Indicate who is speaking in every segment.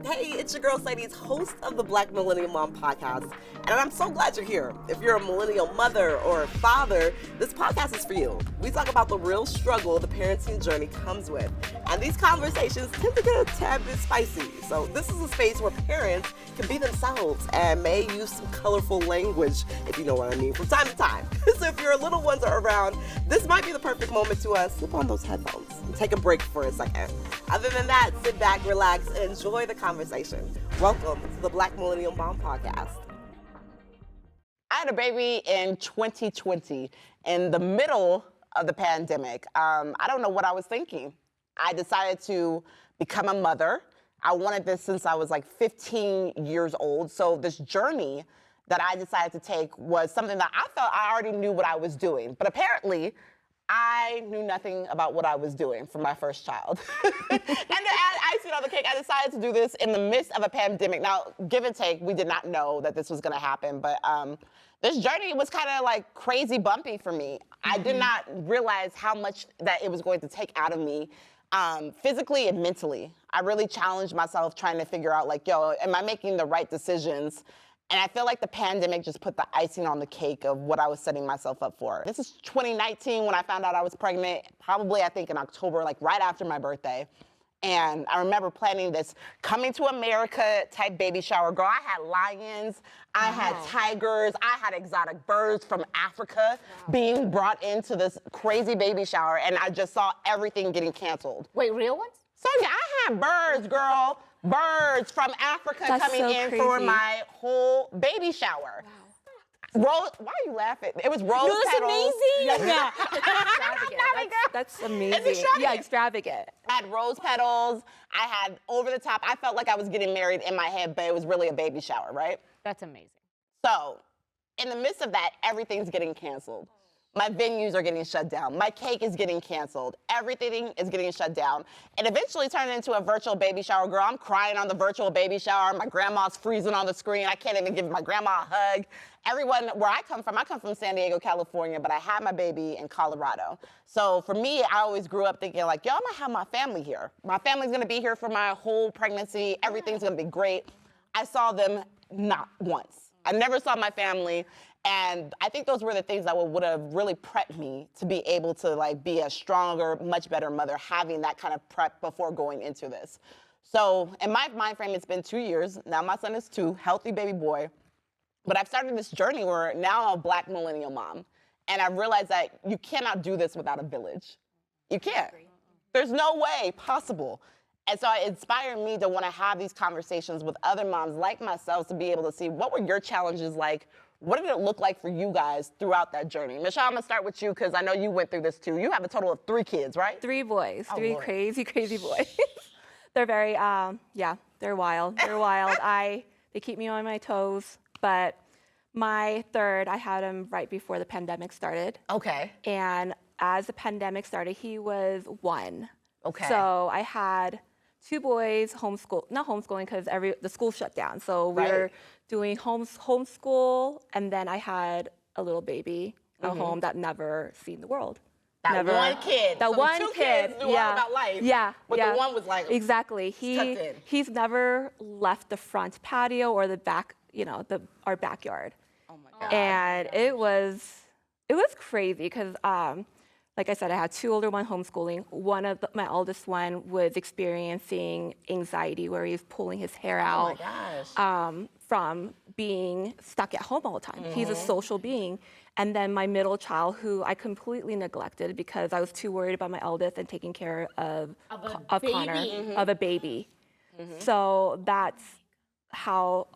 Speaker 1: Hey, it's your girl Sadie's, host of the Black Millennial Mom podcast, and I'm so glad you're here. If you're a millennial mother or father, this podcast is for you. We talk about the real struggle the parenting journey comes with, and these conversations tend to get a tad bit spicy. So this is a space where parents can be themselves and may use some colorful language, if you know what I mean, from time to time. So if your little ones are around, this might be the perfect moment to slip on those headphones and take a break for a second. Other than that, sit back, relax, and enjoy the conversation. Welcome to the Black Millennial Mom podcast.
Speaker 2: I had a baby in 2020, in the middle of the pandemic. I don't know what I was thinking. I decided to become a mother. I wanted this since I was like 15 years old. So this journey that I decided to take was something that I felt I already knew what I was doing. But apparently, I knew nothing about what I was doing for my first child. And to add icing on the cake, I decided to do this in the midst of a pandemic. Now, give and take, we did not know that this was gonna happen, but this journey was kind of like crazy bumpy for me. I did not realize how much that it was going to take out of me, physically and mentally. I really challenged myself trying to figure out like, yo, am I making the right decisions? And I feel like the pandemic just put the icing on the cake of what I was setting myself up for. This is 2019 when I found out I was pregnant, probably I think in October, like right after my birthday. And I remember planning this coming to America type baby shower. Girl, I had lions, I had tigers, I had exotic birds from Africa being brought into this crazy baby shower, and I just saw everything getting canceled.
Speaker 3: Wait, real ones?
Speaker 2: Sonia, I had birds, girl. Birds from Africa coming in for my whole baby shower. Wow. Rose, why are you laughing? It was rose petals.
Speaker 3: Amazing.
Speaker 4: Yeah. That's amazing.
Speaker 2: It's extravagant.
Speaker 4: Yeah, extravagant.
Speaker 2: I had rose petals. I had over the top. I felt like I was getting married in my head, but it was really a baby shower, right?
Speaker 3: That's amazing.
Speaker 2: So, in the midst of that, everything's getting canceled. My venues are getting shut down. My cake is getting canceled. Everything is getting shut down. It eventually turned into a virtual baby shower. Girl, I'm crying on the virtual baby shower. My grandma's freezing on the screen. I can't even give my grandma a hug. Everyone, where I come from San Diego, California, but I had my baby in Colorado. So for me, I always grew up thinking like, yo, I'm gonna have my family here. My family's gonna be here for my whole pregnancy. Everything's gonna be great. I saw them not once. I never saw my family. And I think those were the things that would have really prepped me to be able to like be a stronger, much better mother, having that kind of prep before going into this. So in my mind frame, it's been 2 years. Now my son is 2, healthy baby boy. But I've started this journey where now I'm a Black millennial mom. And I've realized that you cannot do this without a village. You can't. There's no way possible. And so it inspired me to want to have these conversations with other moms like myself to be able to see what were your challenges like. What did it look like for you guys throughout that journey? Michelle, I'm gonna start with you because I know you went through this too. You have a total of 3 kids, right?
Speaker 4: 3 boys,
Speaker 2: Oh,
Speaker 4: 3
Speaker 2: Lord.
Speaker 4: crazy boys. They're very, they're wild. They're wild. They keep me on my toes. But my third, I had him right before the pandemic started.
Speaker 2: Okay.
Speaker 4: And as the pandemic started, he was 1.
Speaker 2: Okay.
Speaker 4: So I had 2 boys not homeschooling because the school shut down. So we were doing homeschool, and then I had a little baby at home that never seen the world.
Speaker 2: That one kid.
Speaker 4: That
Speaker 2: so
Speaker 4: one
Speaker 2: 2
Speaker 4: kid.
Speaker 2: kids knew all about life.
Speaker 4: Yeah.
Speaker 2: But
Speaker 4: yeah.
Speaker 2: the one was like
Speaker 4: exactly.
Speaker 2: tucked in.
Speaker 4: He's never left the front patio or the back, our backyard.
Speaker 2: Oh my God.
Speaker 4: And it was crazy because like I said, I had 2 older ones homeschooling. My eldest one was experiencing anxiety where he's pulling his hair out from being stuck at home all the time. He's a social being. And then my middle child, who I completely neglected because I was too worried about my eldest and taking care of Connor, of a baby. So that's how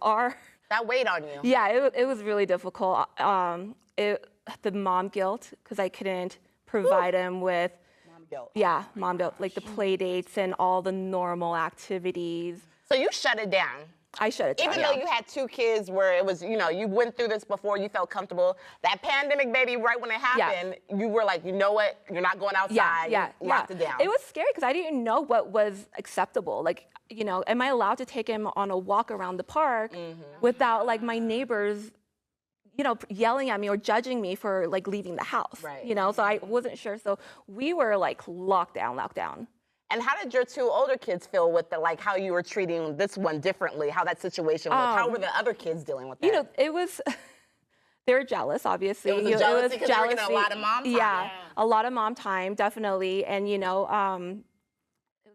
Speaker 2: that weighed on you.
Speaker 4: Yeah, it was really difficult. The mom guilt, because I couldn't provide him with
Speaker 2: Mom guilt.
Speaker 4: Yeah, mom guilt, like the play dates and all the normal activities.
Speaker 2: So you shut it down.
Speaker 4: I shut it down.
Speaker 2: Even though you had 2 kids where it was, you went through this before, you felt comfortable. That pandemic, baby, right when it happened, you were like, you know what? You're not going outside. You locked it down.
Speaker 4: It was scary because I didn't know what was acceptable. Like, am I allowed to take him on a walk around the park without like my neighbors yelling at me or judging me for like leaving the house,
Speaker 2: Right.
Speaker 4: So I wasn't sure. So we were like locked down.
Speaker 2: And how did your 2 older kids feel with the, like, how you were treating this one differently, how that situation was? How were the other kids dealing with that?
Speaker 4: You know, it was, they were jealous, obviously.
Speaker 2: It was a jealousy because they were getting a lot of mom time.
Speaker 4: Yeah, a lot of mom time, definitely. And, you know,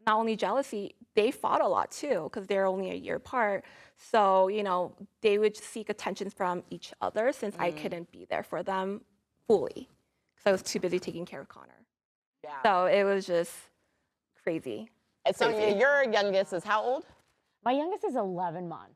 Speaker 4: not only jealousy, they fought a lot too because they're only a year apart. So, you know, they would seek attention from each other since I couldn't be there for them fully because I was too busy taking care of Connor.
Speaker 2: Yeah.
Speaker 4: So it was just crazy.
Speaker 2: And so your youngest is how old?
Speaker 3: My youngest is 11 months.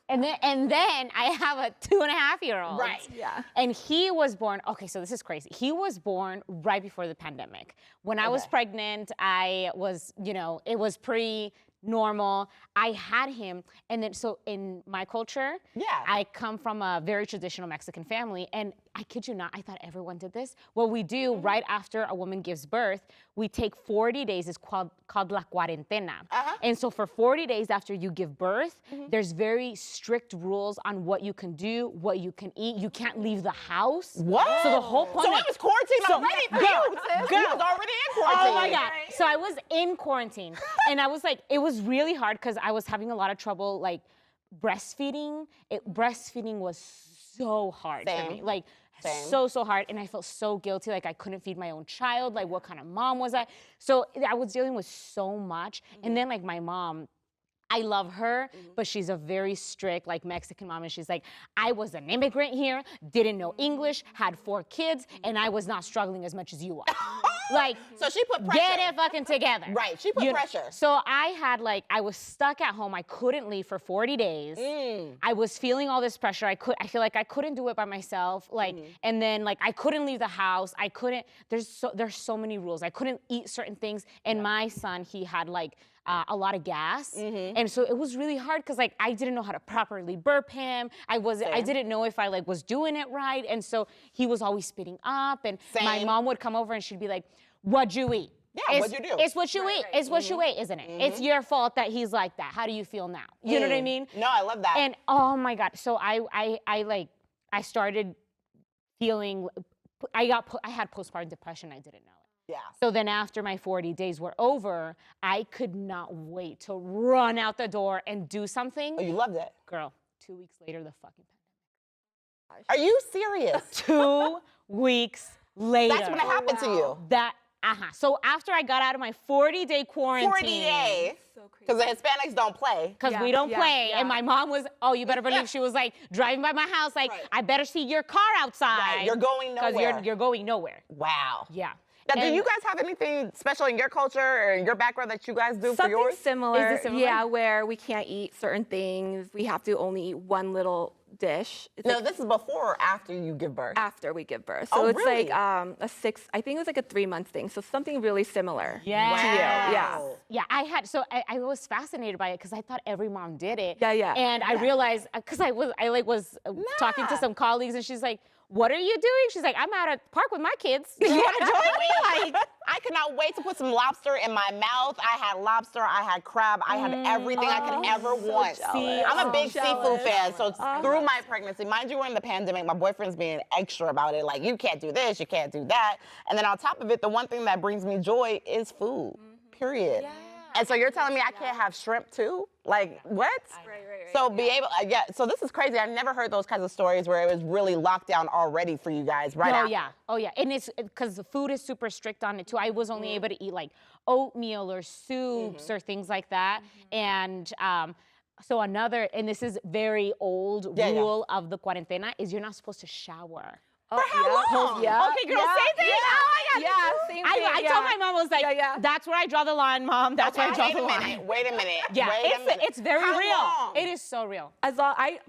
Speaker 3: And then I have a 2.5-year-old.
Speaker 2: Right.
Speaker 4: Yeah.
Speaker 3: And he was born, okay, so this is crazy. He was born right before the pandemic. When I was pregnant, I was, you know, it was pretty normal. I had him, and then so in my culture, I come from a very traditional Mexican family, and I kid you not, I thought everyone did this. What we do right after a woman gives birth, we take 40 days, it's called la cuarentena. And so for 40 days after you give birth, there's very strict rules on what you can do, what you can eat. You can't leave the house.
Speaker 2: What?
Speaker 3: So the whole point.
Speaker 2: So it was quarantine already for you, sis. You was already in quarantine.
Speaker 3: Oh my God. So I was in quarantine, and I was like, it was really hard because I was having a lot of trouble like breastfeeding. Breastfeeding was so hard for me. Like, so hard, and I felt so guilty, like I couldn't feed my own child, like what kind of mom was I? So I was dealing with so much, and then like my mom, I love her, but she's a very strict, like Mexican mom, and she's like, I was an immigrant here, didn't know English, had 4 kids, and I was not struggling as much as you are. Like,
Speaker 2: so she put pressure.
Speaker 3: Get it fucking together.
Speaker 2: Right, she put pressure.
Speaker 3: So I had like, I was stuck at home. I couldn't leave for 40 days. I was feeling all this pressure. I feel like I couldn't do it by myself. Like, and then like, I couldn't leave the house. I couldn't, there's so many rules. I couldn't eat certain things. And my son, he had like, a lot of gas. And so it was really hard because like I didn't know how to properly burp him. I didn't know if I like was doing it right. And so he was always spitting up, and my mom would come over and she'd be like, what'd you eat?
Speaker 2: Yeah, what'd you do?
Speaker 3: It's what you eat. It's what you ate, isn't it? It's your fault that he's like that. How do you feel now? You know what I mean?
Speaker 2: No, I love that.
Speaker 3: And oh my God. So I started feeling, I had postpartum depression. I didn't know it.
Speaker 2: Yeah.
Speaker 3: So then after my 40 days were over, I could not wait to run out the door and do something.
Speaker 2: Oh, you loved it.
Speaker 3: Girl, 2 weeks later, the fucking pandemic.
Speaker 2: Are you serious?
Speaker 3: 2 weeks later.
Speaker 2: That's when it happened to you.
Speaker 3: So after I got out of my 40-day quarantine.
Speaker 2: 40 days. Because the Hispanics don't play.
Speaker 3: Because we don't play.
Speaker 4: Yeah.
Speaker 3: And my mom was, oh, you better believe she was like driving by my house, like, I better see your car outside.
Speaker 2: Right. You're going nowhere.
Speaker 3: Because you're going nowhere.
Speaker 2: Wow.
Speaker 3: Yeah.
Speaker 2: Now, do you guys have anything special in your culture or in your background that you guys do for yours?
Speaker 4: Something similar.
Speaker 3: Is it similar?
Speaker 4: Yeah, where we can't eat certain things. We have to only eat one little dish. It's
Speaker 2: No,
Speaker 4: like
Speaker 2: this is before or after you give birth?
Speaker 4: after we give birth. So
Speaker 2: Oh,
Speaker 4: it's
Speaker 2: really?
Speaker 4: like I think it was like a 3-month thing. So something really similar
Speaker 3: Yeah.
Speaker 4: to you. Yeah.
Speaker 3: Yeah, I was fascinated by it because I thought every mom did it.
Speaker 4: Yeah.
Speaker 3: And I realized, because I was talking to some colleagues, and she's like, what are you doing? She's like, I'm at a park with my kids. You want to join me? Like,
Speaker 2: I could not wait to put some lobster in my mouth. I had lobster, I had crab, I had everything I could ever want.
Speaker 3: jealous.
Speaker 2: I'm a big
Speaker 4: Jealous.
Speaker 2: seafood fan, so through my pregnancy, mind you, we're in the pandemic, my boyfriend's being extra about it, like, you can't do this, you can't do that. And then on top of it, the one thing that brings me joy is food, period.
Speaker 3: Yeah.
Speaker 2: And so you're telling me I can't have shrimp too? Like, what?
Speaker 4: Right.
Speaker 2: So so this is crazy. I've never heard those kinds of stories where it was really locked down already for you guys, right?
Speaker 3: Oh yeah, and it's because the food is super strict on it too. I was only able to eat like oatmeal or soups or things like that. And so and this is very old rule of the cuarentena, is you're not supposed to shower.
Speaker 2: For how long?
Speaker 4: Yeah.
Speaker 3: Okay, girl, same thing. Oh my God.
Speaker 4: Yeah, same thing.
Speaker 3: I told my mom, I was like, that's where I draw the line, Mom. That's where I draw the line.
Speaker 2: Wait a minute.
Speaker 3: Yeah,
Speaker 2: Wait
Speaker 3: it's very
Speaker 2: How
Speaker 3: real.
Speaker 2: long?
Speaker 3: It is so real.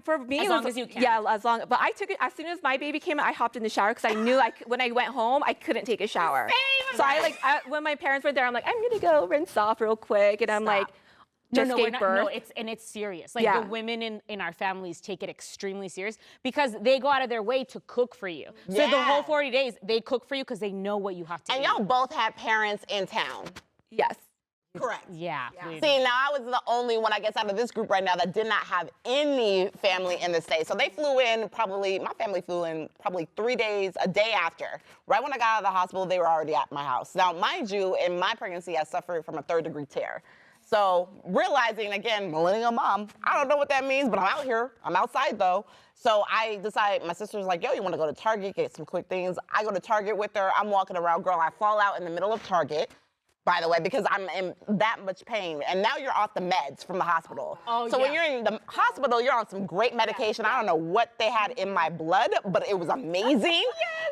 Speaker 4: For me,
Speaker 3: As
Speaker 4: it was,
Speaker 3: long as you can.
Speaker 4: Yeah, but I took it as soon as my baby came out. I hopped in the shower because I knew when I went home, I couldn't take a shower.
Speaker 3: Same.
Speaker 4: So when my parents were there, I'm like, I'm gonna go rinse off real quick, and I'm like, just gave birth.
Speaker 3: It's serious. Like the women in our families take it extremely serious because they go out of their way to cook for you. So the whole 40 days, they cook for you because they know what you have to eat.
Speaker 2: And y'all both had parents in town.
Speaker 4: Yes.
Speaker 1: Correct.
Speaker 3: Yeah.
Speaker 2: See, now I was the only one, I guess, out of this group right now that did not have any family in the States. So they flew in my family flew in probably 3 days, a day after. Right when I got out of the hospital, they were already at my house. Now, mind you, in my pregnancy, I suffered from a 3rd-degree tear. So realizing, again, millennial mom, I don't know what that means, but I'm out here. I'm outside, though. So I decided, my sister's like, yo, you want to go to Target, get some quick things? I go to Target with her. I'm walking around. Girl, I fall out in the middle of Target, by the way, because I'm in that much pain. And now you're off the meds from the hospital.
Speaker 3: Oh,
Speaker 2: so
Speaker 3: yeah.
Speaker 2: when you're in the hospital, you're on some great medication. I don't know what they had in my blood, but it was amazing.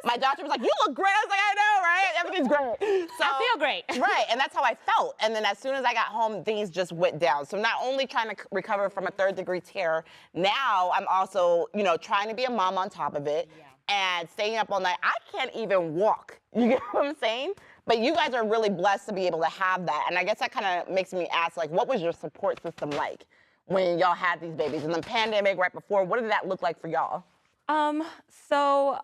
Speaker 2: My doctor was like, you look great. I was like, I know, right? Everything's great. So,
Speaker 3: I feel great.
Speaker 2: Right, and that's how I felt. And then as soon as I got home, things just went down. So not only trying to recover from a 3rd-degree tear, now I'm also, trying to be a mom on top of it and staying up all night. I can't even walk. You get what I'm saying? But you guys are really blessed to be able to have that. And I guess that kind of makes me ask, like, what was your support system like when y'all had these babies? And the pandemic right before, what did that look like for y'all?
Speaker 4: So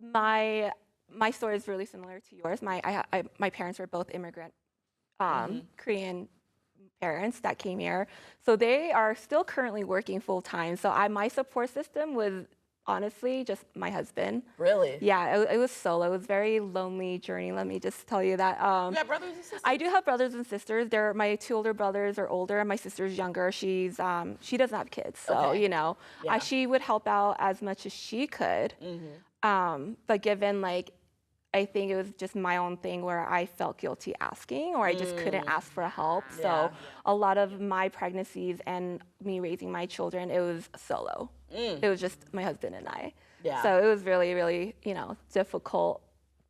Speaker 4: my story is really similar to yours. My parents were both immigrant Korean parents that came here. So they are still currently working full time. So my support system was honestly just my husband.
Speaker 2: Really?
Speaker 4: Yeah, it was solo. It was a very lonely journey, let me just tell you that.
Speaker 2: You have brothers and sisters?
Speaker 4: I do have brothers and sisters. My 2 older brothers are older, and my sister's younger. She doesn't have kids, so
Speaker 2: Yeah.
Speaker 4: she would help out as much as she could. But given I think it was just my own thing where I felt guilty asking, or I just couldn't ask for help. So a lot of my pregnancies and me raising my children, it was solo. It was just my husband and I.
Speaker 2: Yeah.
Speaker 4: So it was really, really, difficult.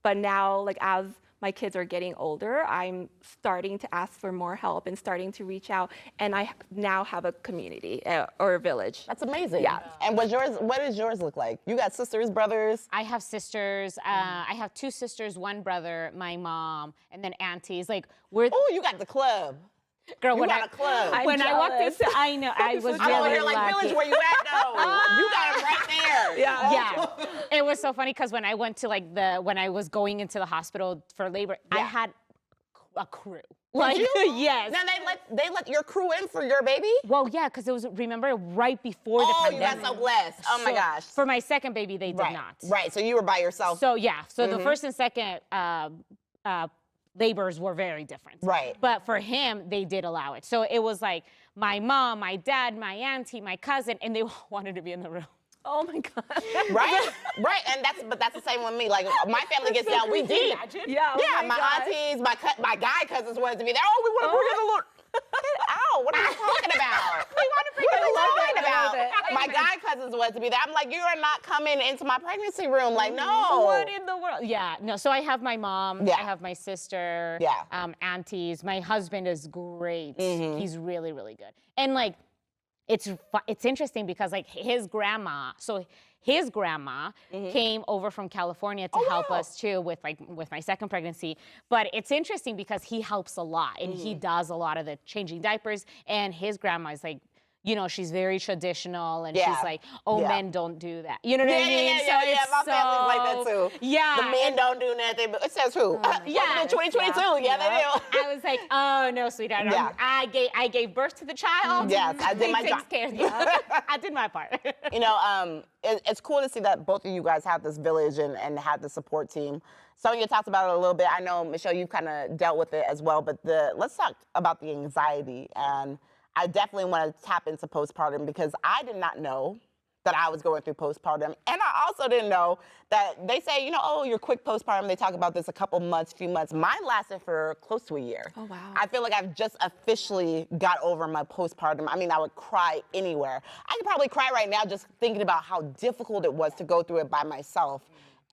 Speaker 4: But now, as my kids are getting older, I'm starting to ask for more help and starting to reach out. And I now have a community or a village.
Speaker 2: That's amazing.
Speaker 4: Yeah.
Speaker 2: And what does yours look like? You got sisters, brothers?
Speaker 3: I have sisters. I have 2 sisters, 1 brother, my mom, and then aunties.
Speaker 2: Oh, you got the club.
Speaker 3: Girl,
Speaker 2: You
Speaker 3: when
Speaker 2: got a club.
Speaker 3: when I walked into, I know I was
Speaker 2: I'm over
Speaker 3: really
Speaker 2: here like,
Speaker 3: lucky.
Speaker 2: Village, where you at though? You got it right there.
Speaker 3: Yeah, it was so funny because when I went to when I was going into the hospital for labor, I had a crew. Yes.
Speaker 2: Now they let your crew in for your baby?
Speaker 3: Well, yeah, because it was, remember, right before the pandemic.
Speaker 2: Oh, you got so blessed. Oh my gosh.
Speaker 3: For my second baby, they did not.
Speaker 2: Right. So you were by yourself.
Speaker 3: So yeah. So the first and second labors were very different.
Speaker 2: Right.
Speaker 3: But for him, they did allow it. So it was like my mom, my dad, my auntie, my cousin, and they wanted to be in the room.
Speaker 4: Oh my God.
Speaker 2: Right? Right. And that's the same with me. Like my family gets down, we did.
Speaker 4: Yeah.
Speaker 2: Yeah, my aunties, my guy cousins wanted to be there. Oh, we want to bring in the Lord. Get out. What are you talking about? What are you talking about? My guy cousins wanted to be there. I'm like, you are not coming into my pregnancy room. Like, no.
Speaker 3: What in the world? Yeah, no. So I have my mom.
Speaker 2: Yeah.
Speaker 3: I have my sister.
Speaker 2: Yeah.
Speaker 3: Aunties. My husband is great. He's really, really good. And it's interesting because his grandma. So his grandma came over from California to help us too with my second pregnancy. But it's interesting because he helps a lot and he does a lot of the changing diapers. And his grandma is she's very traditional and she's like, men don't do that. You know what I mean?
Speaker 2: Yeah. My family's like that too.
Speaker 3: Yeah.
Speaker 2: The men don't do nothing. But it says who?
Speaker 3: Yeah.
Speaker 2: 2022. Yeah, they do.
Speaker 3: I was like, oh no, sweetheart.
Speaker 2: Yeah.
Speaker 3: I gave birth to the child.
Speaker 2: Yes, I did my job.
Speaker 3: Care of you. I did my part.
Speaker 2: It's cool to see that both of you guys have this village and have the support team. Sonia talked about it a little bit. I know, Michelle, you've kind of dealt with it as well. But let's talk about the anxiety. And I definitely want to tap into postpartum because I did not know that I was going through postpartum. And I also didn't know that they say, you're quick postpartum. They talk about this a couple months, few months. Mine lasted for close to a year.
Speaker 4: Oh, wow.
Speaker 2: I feel like I've just officially got over my postpartum. I mean, I would cry anywhere. I could probably cry right now just thinking about how difficult it was to go through it by myself.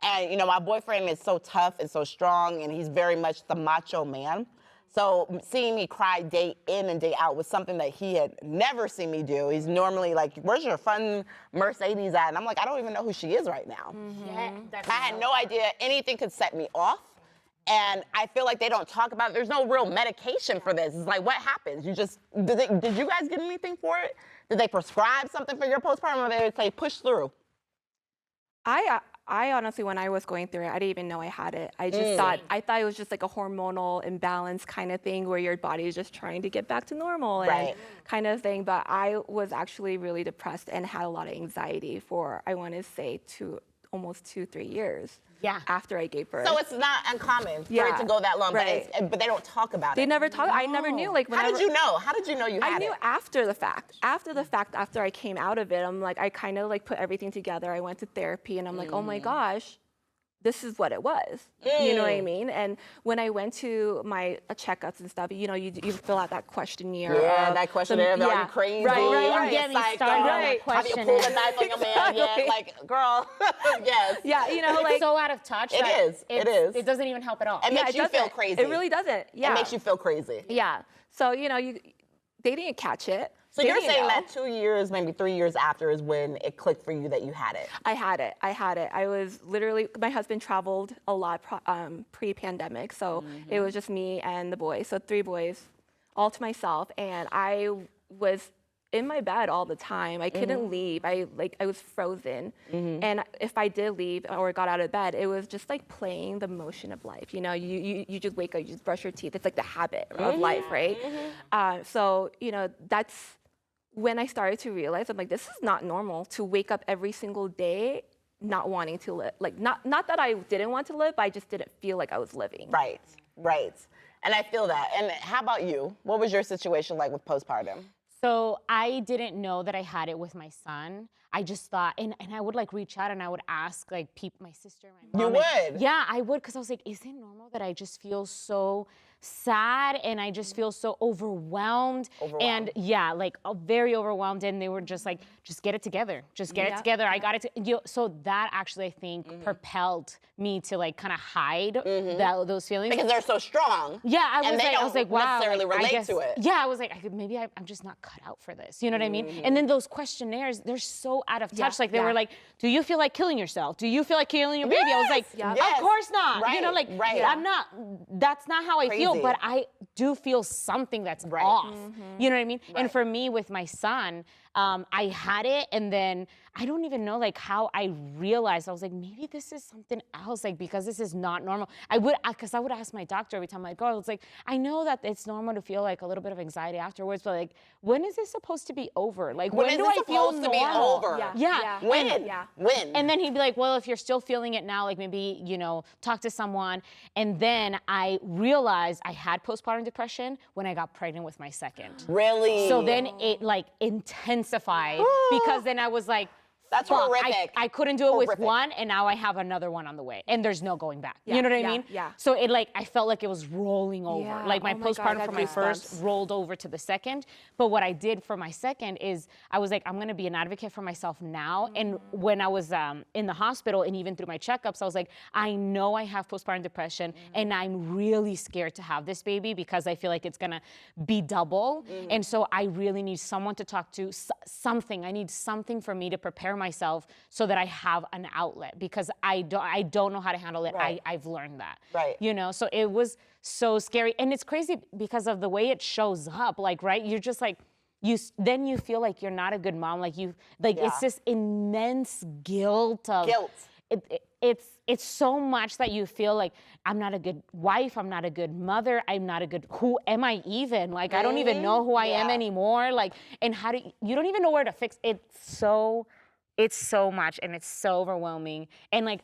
Speaker 2: And, my boyfriend is so tough and so strong, and he's very much the macho man. So seeing me cry day in and day out was something that he had never seen me do. He's normally like, where's your fun Mercedes at? And I'm like, I don't even know who she is right now.
Speaker 3: Yeah,
Speaker 2: I had no idea anything could set me off. And I feel like they don't talk about it. There's no real medication for this. It's like, what happens? Did you guys get anything for it? Did they prescribe something for your postpartum, or did they say push through?
Speaker 4: I honestly, when I was going through it, I didn't even know I had it. I just thought it was just like a hormonal imbalance kind of thing where your body is just trying to get back to normal and kind of thing. But I was actually really depressed and had a lot of anxiety for, I want to say, almost 2-3 years.
Speaker 2: Yeah.
Speaker 4: After I gave birth.
Speaker 2: So it's not uncommon for it to go that long, but they don't talk about it.
Speaker 4: They never talk. I never knew. Like,
Speaker 2: how did you know? How did you know you had it?
Speaker 4: I knew after the fact. After I came out of it, I'm like, I kind of like put everything together. I went to therapy, and I'm like, oh my gosh, this is what it was. You know what I mean? And when I went to my checkups and stuff, you know, you fill out that questionnaire.
Speaker 2: Yeah, that questionnaire. Are you crazy?
Speaker 3: Right.
Speaker 2: Are you
Speaker 3: Get me
Speaker 2: psycho?
Speaker 3: started on that
Speaker 2: Have you
Speaker 3: questionnaire.
Speaker 2: pulled a knife on your man? Yeah, like, girl, yes.
Speaker 4: Yeah, you know,
Speaker 3: It's
Speaker 4: like
Speaker 3: so out of touch.
Speaker 2: It
Speaker 3: that
Speaker 2: is. It is.
Speaker 3: It doesn't even help at all.
Speaker 2: It makes you feel
Speaker 4: doesn't.
Speaker 2: crazy.
Speaker 4: It really doesn't. Yeah.
Speaker 2: It makes you feel crazy.
Speaker 4: Yeah. So, you know, they didn't catch it.
Speaker 2: So
Speaker 4: They
Speaker 2: you're
Speaker 4: didn't
Speaker 2: saying
Speaker 4: know.
Speaker 2: that 2 years, maybe 3 years after is when it clicked for you that you had it.
Speaker 4: I had it. I was literally, my husband traveled a lot pre-pandemic, so it was just me and the boys, so 3 boys, all to myself, and I was in my bed all the time. I couldn't leave. I was frozen, and if I did leave or got out of bed, it was just like playing the motion of life. You know, you just wake up, you just brush your teeth. It's like the habit of life, right? So you know, that's when I started to realize, I'm like, this is not normal to wake up every single day not wanting to live. Like, not that I didn't want to live, but I just didn't feel like I was living.
Speaker 2: Right. And I feel that. And how about you? What was your situation like with postpartum?
Speaker 3: So I didn't know that I had it with my son. I just thought, and I would like reach out and I would ask like my sister, my mom.
Speaker 2: You would?
Speaker 3: Yeah, I would, because I was like, is it normal that I just feel so sad and I just feel so overwhelmed? And yeah, like very overwhelmed. And they were just like, just get it together. Just get it together. I got it. So that actually, I think, propelled me to like kind of hide those feelings.
Speaker 2: Because they're so strong.
Speaker 3: Yeah, I was like, wow.
Speaker 2: necessarily
Speaker 3: like,
Speaker 2: relate to it.
Speaker 3: Yeah, I was like, maybe I'm just not cut out for this. You know what I mean? And then those questionnaires, they're so out of touch. Like they were like, do you feel like killing yourself? Do you feel like killing your baby? I was like, of course not.
Speaker 2: Right.
Speaker 3: You know, like I'm not. That's not how I feel. But I do feel something that's off. You know what I mean? And for me, with my son, I had it, and then I don't even know like how I realized. I was like, maybe this is something else, like because this is not normal. I would ask my doctor every time I go. I was like, I know that it's normal to feel like a little bit of anxiety afterwards, but like, when is this supposed to be over? Like, when do I feel
Speaker 2: supposed to be over?
Speaker 3: Yeah.
Speaker 2: When?
Speaker 3: And then he'd be like, well, if you're still feeling it now, like maybe, you know, talk to someone. And then I realized I had postpartum depression when I got pregnant with my second.
Speaker 2: Really?
Speaker 3: So then it like intensified because then I was like,
Speaker 2: that's horrific.
Speaker 3: I couldn't do it with one, and now I have another one on the way, and there's no going back. You know what I mean?
Speaker 4: Yeah.
Speaker 3: So it like, I felt like it was rolling over.
Speaker 4: Yeah.
Speaker 3: Like my postpartum for my first
Speaker 4: goosebumps.
Speaker 3: rolled over to the second. But what I did for my second is I was like, I'm gonna be an advocate for myself now. And when I was in the hospital and even through my checkups, I was like, I know I have postpartum depression, and I'm really scared to have this baby because I feel like it's gonna be double. And so I really need someone to talk to, something. I need something for me to prepare myself so that I have an outlet, because I don't know how to handle it. I've learned that.
Speaker 2: Right.
Speaker 3: You know, so it was so scary. And it's crazy because of the way it shows up, like, right? You're just like, then you feel like you're not a good mom. Like it's this immense guilt of it's so much that you feel like, I'm not a good wife, I'm not a good mother, I'm not a good, who am I even? Like, I don't even know who I am anymore. Like, and you don't even know where to fix it. It's so much, and it's so overwhelming. And like,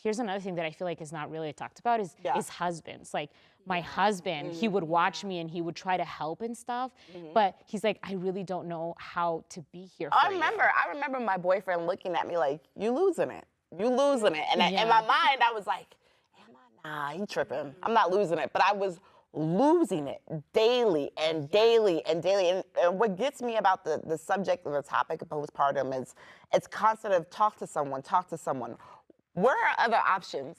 Speaker 3: here's another thing that I feel like is not really talked about is husbands. Like my husband, he would watch me and he would try to help and stuff, but he's like, I really don't know how to be here for you.
Speaker 2: I remember my boyfriend looking at me like, you losing it. You losing it. And in my mind, I was like, nah, he tripping. I'm not losing it. But I was losing it daily and daily and daily. And what gets me about the subject and the topic of postpartum is it's constant of talk to someone. Where are other options?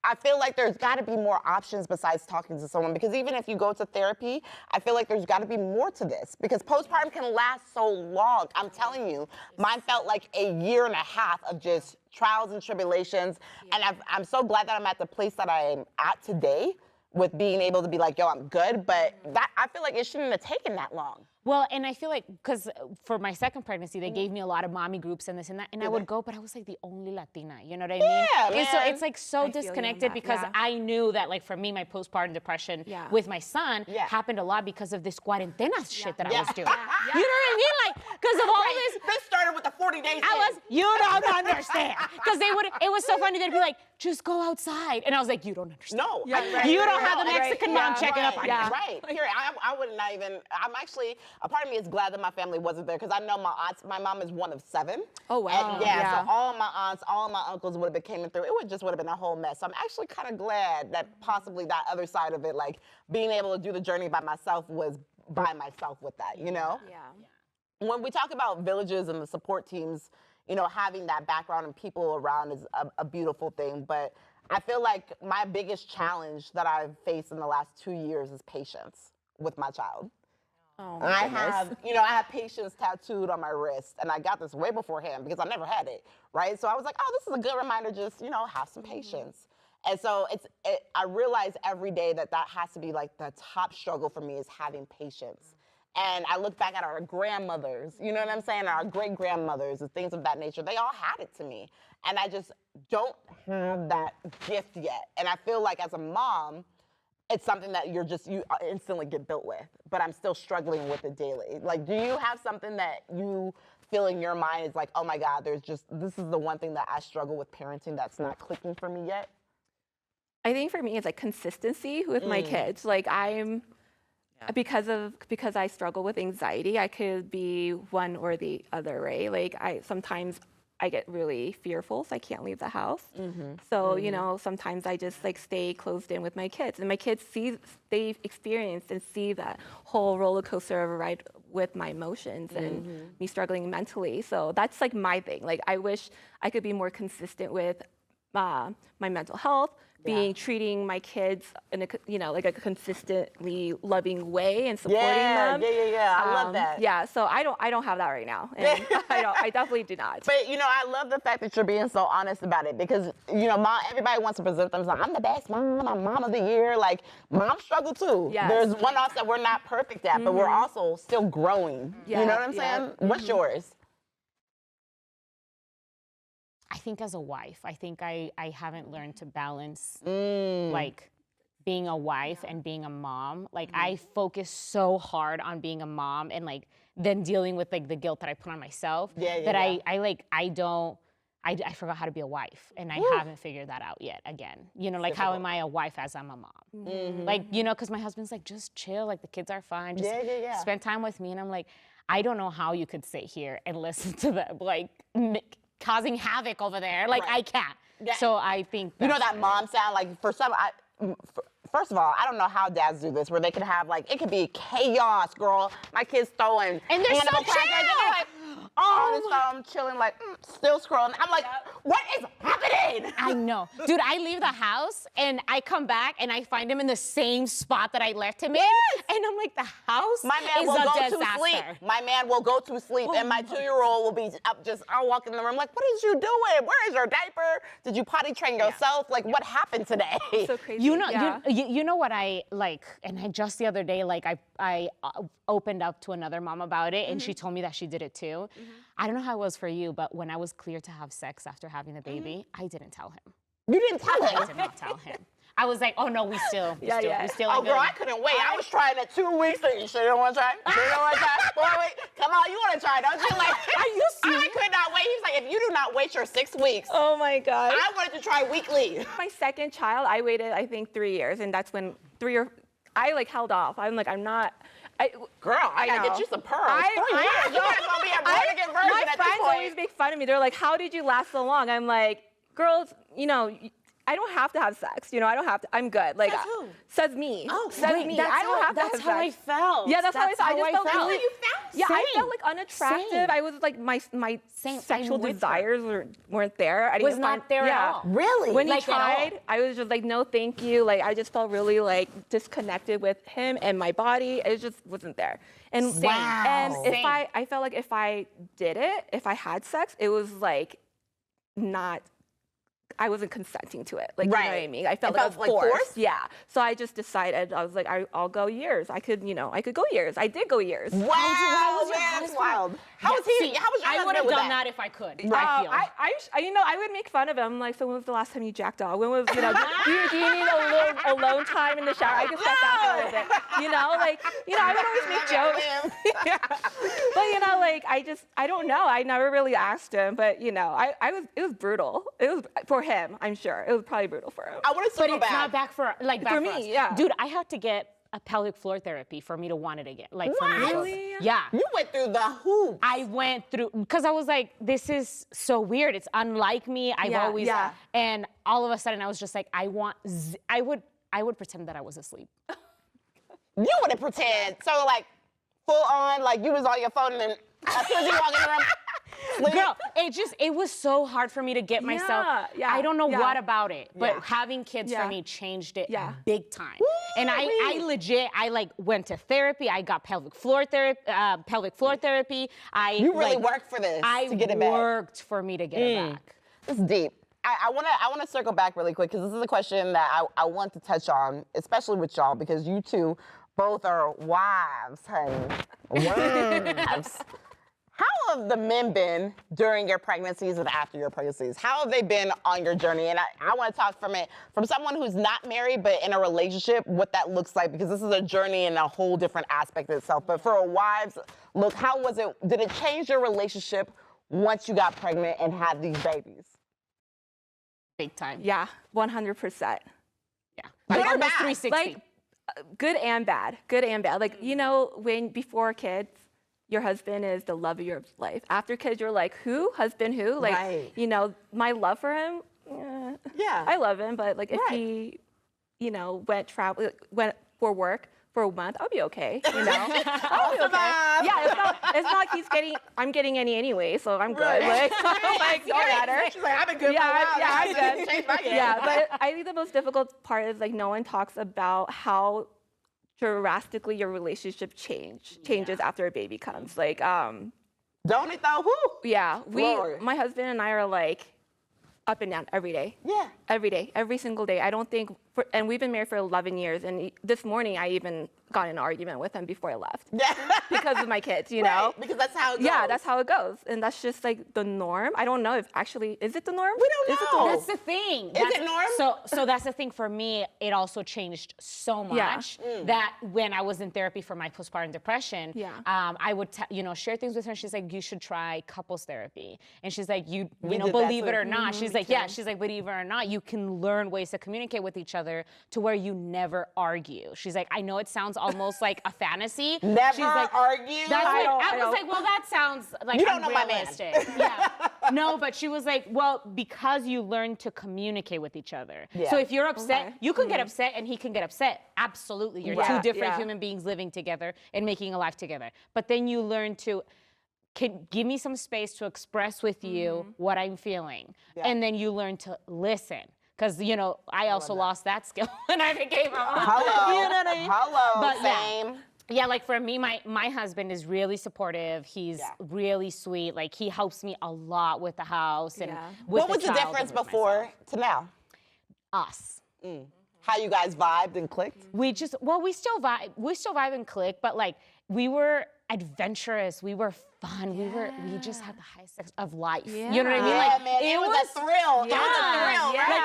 Speaker 2: I feel like there's got to be more options besides talking to someone, because even if you go to therapy, I feel like there's got to be more to this, because postpartum can last so long. I'm telling you, mine felt like a year and a half of just trials and tribulations. And I'm so glad that I'm at the place that I'm at today with being able to be like, yo, I'm good. But that, I feel like it shouldn't have taken that long.
Speaker 3: Well, and I feel like, because for my second pregnancy, they gave me a lot of mommy groups and this and that, and I would go, but I was like the only Latina, you know what I mean?
Speaker 2: Yeah,
Speaker 3: And so
Speaker 2: man.
Speaker 3: it's like so disconnected because I knew that, like, for me, my postpartum depression with my son happened a lot because of this cuarentena shit that I was doing. You know what I mean? Like, because of all this.
Speaker 2: This started with the 40 days.
Speaker 3: You don't understand. Because it was so funny. They'd be like, just go outside. And I was like, you don't understand.
Speaker 2: No.
Speaker 3: You don't have the Mexican mom checking up on you.
Speaker 2: Right. Here, I would not even, I'm actually, a part of me is glad that my family wasn't there because I know my mom is one of 7.
Speaker 4: Oh, wow.
Speaker 2: And so all my aunts, all my uncles would have been coming through. It would have been a whole mess. So I'm actually kind of glad that possibly that other side of it, like being able to do the journey by myself was by myself with that, you know?
Speaker 4: Yeah.
Speaker 2: When we talk about villages and the support teams, you know, having that background and people around is a beautiful thing. But I feel like my biggest challenge that I've faced in the last 2 years is patience with my child.
Speaker 4: Oh,
Speaker 2: I have patience tattooed on my wrist, and I got this way beforehand because I never had it, right? So I was like, oh, this is a good reminder, just, you know, have some patience. And so I realize every day that has to be like the top struggle for me is having patience. And I look back at our grandmothers, you know what I'm saying? Our great-grandmothers and things of that nature. They all had it to me. And I just don't have that gift yet. And I feel like as a mom, it's something that you instantly get built with. But I'm still struggling with it daily. Like, do you have something that you feel in your mind is like, oh my God, this is the one thing that I struggle with parenting that's not clicking for me yet?
Speaker 4: I think for me, it's like consistency with my kids. Like because I struggle with anxiety, I could be one or the other, right? Like sometimes I get really fearful, so I can't leave the house. So, you know, sometimes I just like stay closed in with my kids. And my kids they experience and see that whole roller coaster of a ride with my emotions and me struggling mentally. So that's like my thing. Like I wish I could be more consistent with my mental health, treating my kids in a consistently loving way and supporting them.
Speaker 2: Yeah. I love that.
Speaker 4: Yeah, so I don't have that right now, and I definitely do not.
Speaker 2: But you know, I love the fact that you're being so honest about it because you know, everybody wants to present themselves. I'm the best mom. I'm mom of the year. Like moms struggle too.
Speaker 4: Yes.
Speaker 2: There's one-offs that we're not perfect at, but we're also still growing. You know what I'm saying? What's yours?
Speaker 3: I think as a wife, I think I haven't learned to balance like being a wife and being a mom. Like I focus so hard on being a mom and like then dealing with like the guilt that I put on myself that I forgot how to be a wife and I haven't figured that out yet again. You know, like how am I a wife as I'm a mom? Like, you know, because my husband's like, just chill, like the kids are fine, just spend time with me. And I'm like, I don't know how you could sit here and listen to them, like causing havoc over there. Like I can't.
Speaker 2: Yeah.
Speaker 3: So I think
Speaker 2: you know that mom sound like for some. First of all, I don't know how dads do this, where they could have like it could be chaos, girl. My kids throwing
Speaker 3: and they're so chill.
Speaker 2: I'm chilling, like still scrolling. I'm like, what is happening?
Speaker 3: I know, dude. I leave the house and I come back and I find him in the same spot that I left him in, and I'm like, the house
Speaker 2: My man
Speaker 3: is
Speaker 2: will
Speaker 3: a
Speaker 2: go
Speaker 3: disaster.
Speaker 2: to sleep. My man will go to sleep, and my 2-year-old will be up. I'll walk in the room like, what is you doing? Where is your diaper? Did you potty train yourself? Like, what happened today?
Speaker 4: So crazy.
Speaker 3: You know, you know what I like, and I just the other day, like I opened up to another mom about it, and she told me that she did it too. I don't know how it was for you, but when I was clear to have sex after having the baby, I didn't tell him.
Speaker 2: You didn't tell him?
Speaker 3: I did not tell him. I was like, oh no, we still
Speaker 2: Oh,
Speaker 3: ain't
Speaker 2: girl,
Speaker 3: good.
Speaker 2: I couldn't wait. I was trying it 2 weeks. You sure you don't want to try? You don't want to try? Boy, wait, come on, you want to try, don't you? Like, I could not wait. He's like, if you do not wait your 6 weeks,
Speaker 4: Oh my God.
Speaker 2: I wanted to try weekly.
Speaker 4: My second child, I waited, I think 3 years, and that's when I like held off. I'm like, I'm not.
Speaker 2: Girl, I gotta get you some pearls. 3 years. You're gonna be a born-again virgin
Speaker 4: My
Speaker 2: at this
Speaker 4: friends
Speaker 2: point.
Speaker 4: always make fun of me. They're like, how did you last so long? I'm like, girls, you know, I don't have to have sex. You know, I don't have to. I'm good. Like,
Speaker 2: Says who?
Speaker 4: Says me.
Speaker 2: Oh,
Speaker 4: says
Speaker 2: wait,
Speaker 4: me.
Speaker 2: that's
Speaker 4: I don't have to have
Speaker 3: That's
Speaker 4: sex.
Speaker 3: how I felt.
Speaker 4: Yeah, that's how I felt. I just felt
Speaker 2: That's
Speaker 4: really.
Speaker 2: how you felt?
Speaker 4: Yeah, I
Speaker 3: Same.
Speaker 4: felt like unattractive.
Speaker 3: Same.
Speaker 4: I was like my
Speaker 3: Same.
Speaker 4: sexual
Speaker 3: I'm with her.
Speaker 4: desires weren't there. I didn't
Speaker 3: Was not
Speaker 4: find-
Speaker 3: there at
Speaker 4: yeah.
Speaker 3: all.
Speaker 2: Really?
Speaker 4: When he
Speaker 3: Like, at all.
Speaker 4: tried, I was just like, no, thank you. Like, I just felt really like disconnected with him and my body. It just wasn't there. And
Speaker 3: Same.
Speaker 4: and if
Speaker 3: Same.
Speaker 4: I felt like if I did it, if I had sex, it was like not I wasn't consenting to it. Like, you know what I mean? I felt
Speaker 2: It
Speaker 4: like I
Speaker 2: felt
Speaker 4: was like
Speaker 2: forced?
Speaker 4: Yeah. So I just decided, I was like, I'll go years. I could go years. I did go years.
Speaker 2: Wow,
Speaker 3: was your
Speaker 2: man, that's
Speaker 3: husband?
Speaker 2: wild. How was
Speaker 3: See,
Speaker 2: he? How was your
Speaker 3: I
Speaker 2: husband
Speaker 3: would have
Speaker 2: with
Speaker 3: done that if I could. I feel.
Speaker 4: I would make fun of him. Like, so when was the last time you jacked off? When was, do you need a little alone time in the shower? I could step back a little bit. I would always make jokes. But I don't know. I never really asked him, but it was brutal. It was for him, I'm sure. It was probably brutal for him.
Speaker 2: I want to
Speaker 3: But
Speaker 2: circle
Speaker 3: it's
Speaker 2: back.
Speaker 3: not back for
Speaker 4: me,
Speaker 3: us.
Speaker 4: yeah.
Speaker 3: Dude, I had to get a pelvic floor therapy for me to want it again. Like for me to go.
Speaker 4: Really?
Speaker 3: Yeah.
Speaker 2: You went through the hoops.
Speaker 3: I went through because I was like, this is so weird. It's unlike me. I've always and all of a sudden I was just like, I would pretend that I was asleep.
Speaker 2: You wouldn't pretend. So like full on, like you was on your phone and then as soon as you walk in the room, sleep.
Speaker 3: Girl, it was so hard for me to get myself. I don't know what about it, but having kids for me changed it big time. And I legit, went to therapy. I got pelvic floor therapy.
Speaker 2: You really worked for this to get it back.
Speaker 3: I worked for me to get it back.
Speaker 2: It's deep. I want to circle back really quick because this is a question that I want to touch on, especially with y'all because you two both are wives, honey. Wives. How have the men been during your pregnancies and after your pregnancies? How have they been on your journey? And I want to talk from someone who's not married but in a relationship, what that looks like, because this is a journey in a whole different aspect of itself. But for a wives, look, how was it? Did it change your relationship once you got pregnant and had these babies?
Speaker 3: Big time.
Speaker 4: Yeah, 100%.
Speaker 3: Yeah.
Speaker 2: Good or
Speaker 3: Almost
Speaker 2: bad?
Speaker 3: 360.
Speaker 4: Like, good and bad. Good and bad. Like, when before kids, your husband is the love of your life. After kids, you're like, who? Husband who? Like, my love for him, I love him, but like if he, went for work for a month, I'll be okay, I'll be okay. Yeah, it's not like I'm getting any anyway, so I'm good. Like, don't matter.
Speaker 2: She's like, I've been good for a while.
Speaker 4: I'm good.
Speaker 2: Change my game.
Speaker 4: Yeah, but I think the most difficult part is like no one talks about how drastically your relationship changes after a baby comes. Like,
Speaker 2: don't it though? Woo!
Speaker 4: Yeah,
Speaker 2: Lord.
Speaker 4: my husband and I are like up and down every day.
Speaker 2: Yeah.
Speaker 4: Every day, every single day. I don't think, and we've been married for 11 years, and this morning I even got in an argument with him before I left.
Speaker 2: Yeah.
Speaker 4: Because of my kids,
Speaker 2: Right, because that's how it goes.
Speaker 4: Yeah, that's how it goes. And that's just like the norm. I don't know if actually, is it the norm?
Speaker 2: We don't know.
Speaker 3: That's the thing.
Speaker 2: Is it norm?
Speaker 3: So that's the thing for me. It also changed so much that when I was in therapy for my postpartum depression, I would share things with her. She's like, you should try couples therapy. And she's like, you know, believe it or not. She's like, she's like, believe it or not, you can learn ways to communicate with each other to where you never argue. She's like, I know it sounds almost like a fantasy.
Speaker 2: Never
Speaker 3: She's like,
Speaker 2: argue.
Speaker 3: I was like, well, that sounds like
Speaker 2: you don't know my man.
Speaker 3: Yeah. No, but she was like, well, because you learn to communicate with each other.
Speaker 2: Yeah.
Speaker 3: So if you're upset, you can get upset and he can get upset. Absolutely. You're two different human beings living together and making a life together. But then you learn to give me some space to express with you what I'm feeling. Yeah. And then you learn to listen. Because, I also lost that skill when I became a mom.
Speaker 2: Hello.
Speaker 3: You know what I mean?
Speaker 2: Hello.
Speaker 3: But
Speaker 2: same.
Speaker 3: Yeah, like for me, my husband is really supportive. He's really sweet. Like he helps me a lot with the house and with
Speaker 2: what was the difference before to now?
Speaker 3: Us.
Speaker 2: How you guys vibed and clicked?
Speaker 3: We still vibe. We still vibe and click, but like we were adventurous. We were fun. We just had the high sex of life. Yeah. You know what I mean?
Speaker 2: Like man, it was a thrill.
Speaker 3: Yeah.
Speaker 2: It was a thrill, right?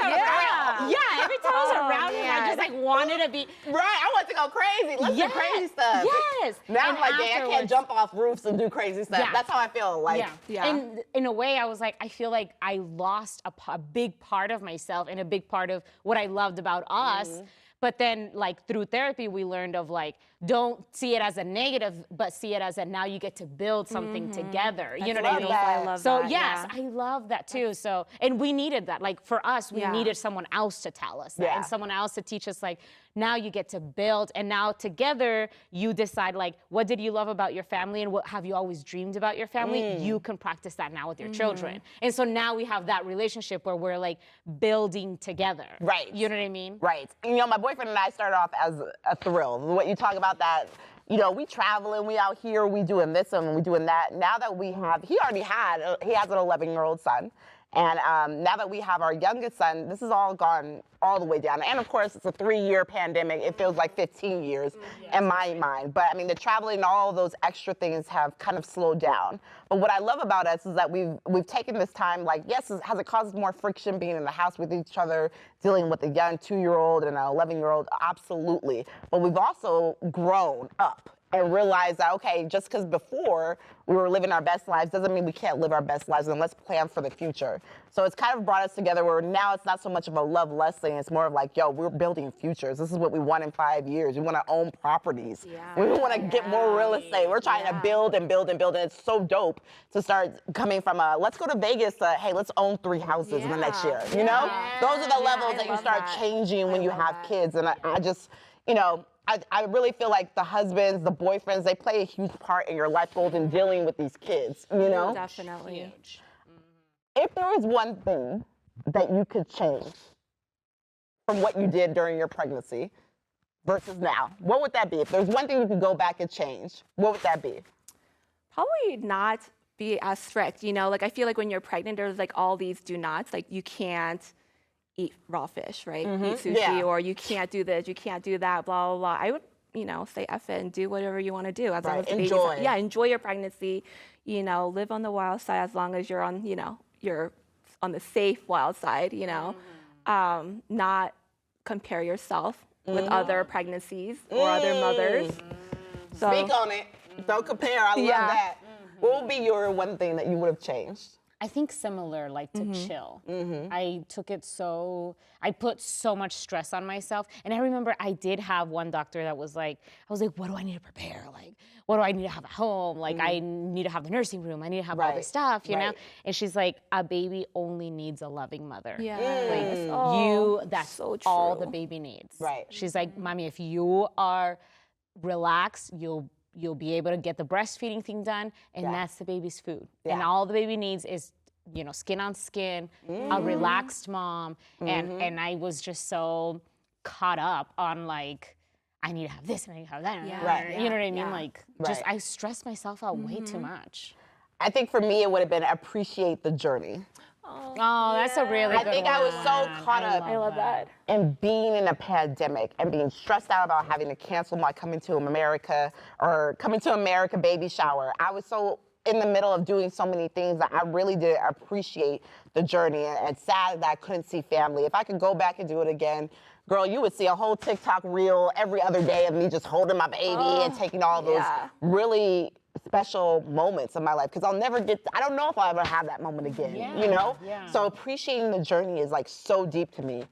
Speaker 3: Like every time I was around him, I just like wanted to be.
Speaker 2: Right, I want to go crazy. Let's do crazy stuff.
Speaker 3: Yes.
Speaker 2: Now I'm like, I can't jump off roofs and do crazy stuff. Yeah. That's how I feel. Like,
Speaker 3: And in a way, I was like, I feel like I lost a big part of myself and a big part of what I loved about us. But then, like, through therapy, we learned of, like, don't see it as a negative, but see it as a now you get to build something together. You know what I mean?
Speaker 4: I love
Speaker 3: so,
Speaker 4: that.
Speaker 3: yes, I love that, too. So, and we needed that. Like, for us, we needed someone else to tell us that and someone else to teach us, like, now you get to build. And now together, you decide, like, what did you love about your family and what have you always dreamed about your family? You can practice that now with your children. And so now we have that relationship where we're, like, building together.
Speaker 2: Right.
Speaker 3: You know what I mean?
Speaker 2: Right. My boyfriend and I started off as a thrill. What you talk about that, we traveling, we out here, we doing this and we doing that. Now that we have, he has an 11-year-old son. And now that we have our youngest son, this has all gone all the way down. And of course, it's a 3-year pandemic. It feels like 15 years in my mind. But I mean, the traveling and all of those extra things have kind of slowed down. But what I love about us is that we've taken this time, like, yes, has it caused more friction being in the house with each other, dealing with a young 2-year-old and an 11-year-old? Absolutely. But we've also grown up and realize that, okay, just because before we were living our best lives doesn't mean we can't live our best lives, and let's plan for the future. So it's kind of brought us together where now it's not so much of a love less thing, it's more of like, yo, we're building futures. This is what we want in 5 years. We want to own properties. We want to get more real estate. We're trying to build and build and build, and it's so dope to start coming from let's go to Vegas to, hey, let's own 3 houses in the next year, you know? Those are the levels that you start changing when you have kids, and I just, you know, I really feel like the husbands, the boyfriends, they play a huge part in your life goals in dealing with these kids, you know?
Speaker 4: Definitely.
Speaker 3: Huge.
Speaker 2: If there was one thing that you could change from what you did during your pregnancy versus now, what would that be? If there's one thing you could go back and change, what would that be?
Speaker 4: Probably not be as strict, you know? Like, I feel like when you're pregnant, there's like all these do nots. Like, you can't eat raw fish, right? Eat sushi, or you can't do this, you can't do that, blah, blah, blah. I would, you know, say F it and do whatever you want to do. As long as the
Speaker 2: enjoy.
Speaker 4: enjoy your pregnancy, you know, live on the wild side as long as you're on, you know, you're on the safe wild side, you know. Not compare yourself with other pregnancies or other mothers. So,
Speaker 2: Speak on it. Don't compare. I love that. What would be your one thing that you would have changed?
Speaker 3: I think similar, like to chill. I put so much stress on myself. And I remember I did have one doctor that was like, I was like, what do I need to prepare? Like, what do I need to have at home? Like, I need to have the nursing room. I need to have all this stuff, you know? And she's like, a baby only needs a loving mother. That's
Speaker 4: so
Speaker 3: all
Speaker 4: true.
Speaker 3: the baby needs.
Speaker 2: She's
Speaker 3: like, mommy, if you are relaxed, you'll be able to get the breastfeeding thing done, and that's the baby's food. And all the baby needs is, you know, skin on skin, a relaxed mom, and I was just so caught up on like, I need to have this and I need to have that. You know what I mean? Like, just I stressed myself out way too much.
Speaker 2: I think for me it would have been appreciate the journey.
Speaker 3: Oh, that's a really good one.
Speaker 2: I think I was so caught up
Speaker 4: I love that.
Speaker 2: and being in a pandemic and being stressed out about having to cancel my coming to America baby shower. I was so in the middle of doing so many things that I really did appreciate the journey, and sad that I couldn't see family. If I could go back and do it again, girl, you would see a whole TikTok reel every other day of me just holding my baby and taking all those really special moments of my life, because I don't know if I'll ever have that moment again, you know? So appreciating the journey is like so deep to me.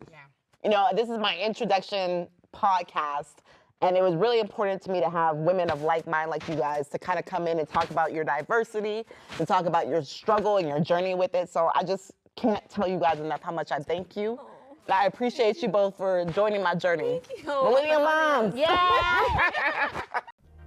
Speaker 2: You know, this is my introduction podcast, and it was really important to me to have women of like mind like you guys to kind of come in and talk about your diversity, and talk about your struggle and your journey with it. So I just can't tell you guys enough how much I thank you. And I appreciate you both for joining my journey.
Speaker 4: Thank you.
Speaker 2: Millennial Moms.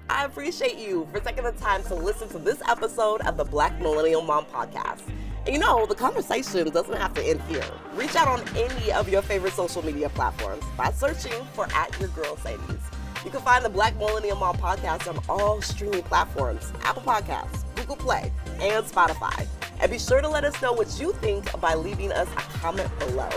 Speaker 1: I appreciate you for taking the time to listen to this episode of the Black Millennial Mom podcast. And you know, the conversation doesn't have to end here. Reach out on any of your favorite social media platforms by searching for @YourGirlSadies. You can find the Black Millennial Mom podcast on all streaming platforms, Apple Podcasts, Google Play, and Spotify. And be sure to let us know what you think by leaving us a comment below.